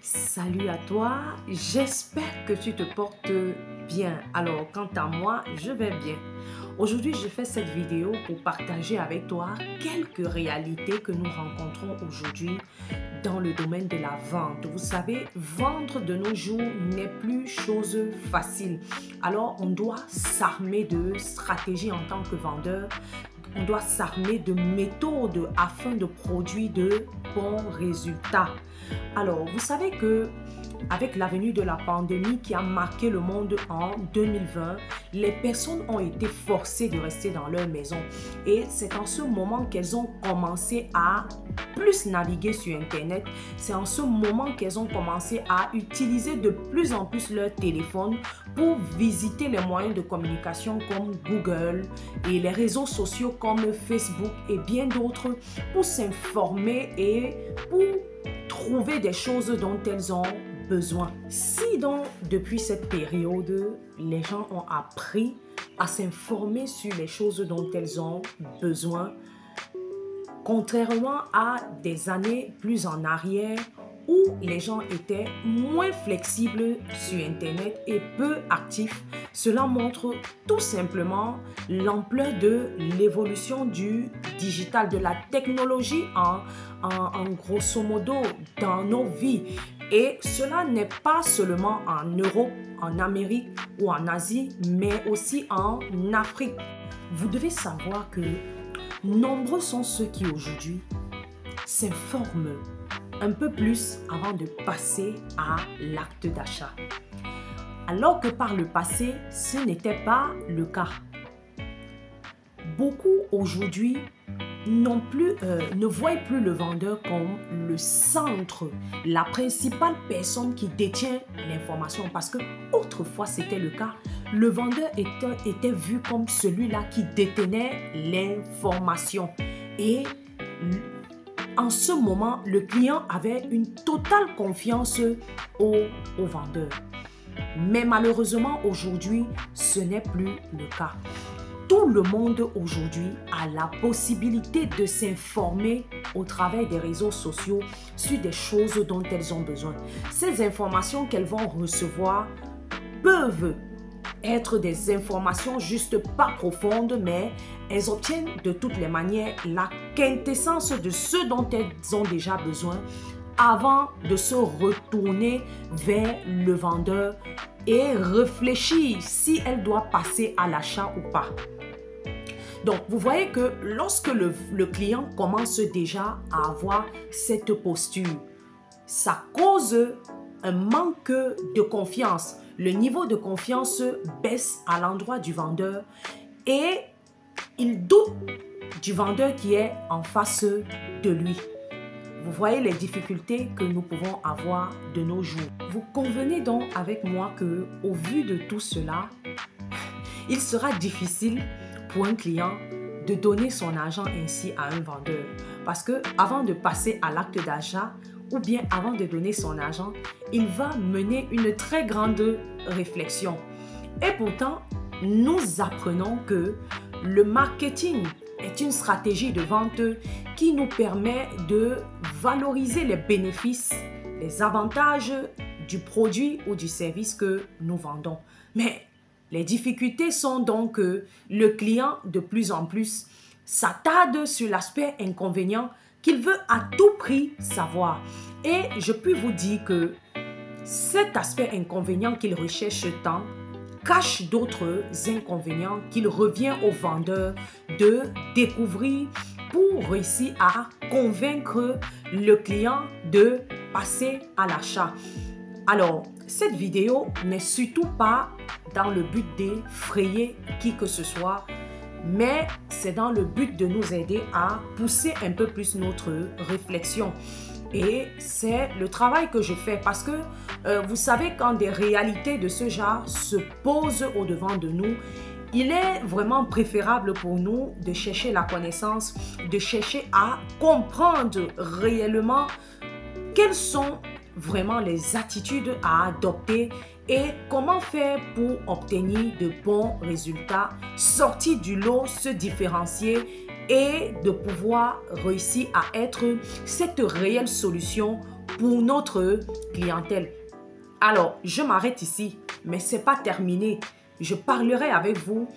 Salut à toi, j'espère que tu te portes bien. Alors, quant à moi, je vais bien. Aujourd'hui, je fais cette vidéo pour partager avec toi quelques réalités que nous rencontrons aujourd'hui dans le domaine de la vente. Vous savez, vendre de nos jours n'est plus chose facile. Alors, on doit s'armer de stratégies en tant que vendeur. On doit s'armer de méthodes afin de produire de bons résultats. Alors, vous savez que avec la venue de la pandémie qui a marqué le monde en 2020, les personnes ont été forcées de rester dans leur maison. Et c'est en ce moment qu'elles ont commencé à plus naviguer sur Internet. C'est en ce moment qu'elles ont commencé à utiliser de plus en plus leur téléphone pour visiter les moyens de communication comme Google et les réseaux sociaux comme Facebook et bien d'autres pour s'informer et pour trouver des choses dont elles ont besoin. Si donc depuis cette période, les gens ont appris à s'informer sur les choses dont elles ont besoin, contrairement à des années plus en arrière où les gens étaient moins flexibles sur Internet et peu actifs, cela montre tout simplement l'ampleur de l'évolution du digital, de la technologie en grosso modo dans nos vies. Et cela n'est pas seulement en Europe, en Amérique ou en Asie, mais aussi en Afrique. Vous devez savoir que nombreux sont ceux qui aujourd'hui s'informent un peu plus avant de passer à l'acte d'achat. Alors que par le passé, ce n'était pas le cas. Beaucoup aujourd'hui ne voient plus le vendeur comme le centre, la principale personne qui détient l'information. Parce que autrefois c'était le cas, le vendeur était vu comme celui-là qui détenait l'information. Et en ce moment, le client avait une totale confiance au vendeur. Mais malheureusement, aujourd'hui, ce n'est plus le cas. Tout le monde aujourd'hui a la possibilité de s'informer au travers des réseaux sociaux sur des choses dont elles ont besoin. Ces informations qu'elles vont recevoir peuvent être des informations juste pas profondes, mais elles obtiennent de toutes les manières la quintessence de ce dont elles ont déjà besoin avant de se retourner vers le vendeur et réfléchir si elle doit passer à l'achat ou pas. Donc, vous voyez que lorsque le client commence déjà à avoir cette posture, ça cause un manque de confiance. Le niveau de confiance baisse à l'endroit du vendeur et il doute du vendeur qui est en face de lui. Vous voyez les difficultés que nous pouvons avoir de nos jours. Vous convenez donc avec moi que, au vu de tout cela, il sera difficile pour un client de donner son argent ainsi à un vendeur. Parce que avant de passer à l'acte d'achat, ou bien avant de donner son argent, il va mener une très grande réflexion. Et pourtant, nous apprenons que le marketing est une stratégie de vente qui nous permet de valoriser les bénéfices, les avantages du produit ou du service que nous vendons. Mais les difficultés sont donc que le client, de plus en plus, s'attarde sur l'aspect inconvénient qu'il veut à tout prix savoir. Et je peux vous dire que cet aspect inconvénient qu'il recherche tant cache d'autres inconvénients qu'il revient au vendeur de découvrir pour réussir à convaincre le client de passer à l'achat. Alors, cette vidéo n'est surtout pas dans le but d'effrayer qui que ce soit, mais c'est dans le but de nous aider à pousser un peu plus notre réflexion. Et c'est le travail que je fais parce que vous savez, quand des réalités de ce genre se posent au-devant de nous, il est vraiment préférable pour nous de chercher la connaissance, de chercher à comprendre réellement quelles sont vraiment les attitudes à adopter et comment faire pour obtenir de bons résultats, sortir du lot, se différencier et de pouvoir réussir à être cette réelle solution pour notre clientèle. Alors, je m'arrête ici, mais ce n'est pas terminé. Je parlerai avec vous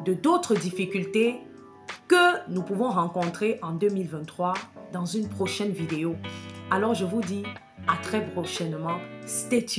de d'autres difficultés que nous pouvons rencontrer en 2023 dans une prochaine vidéo. Alors, je vous dis à très prochainement. Stay tuned.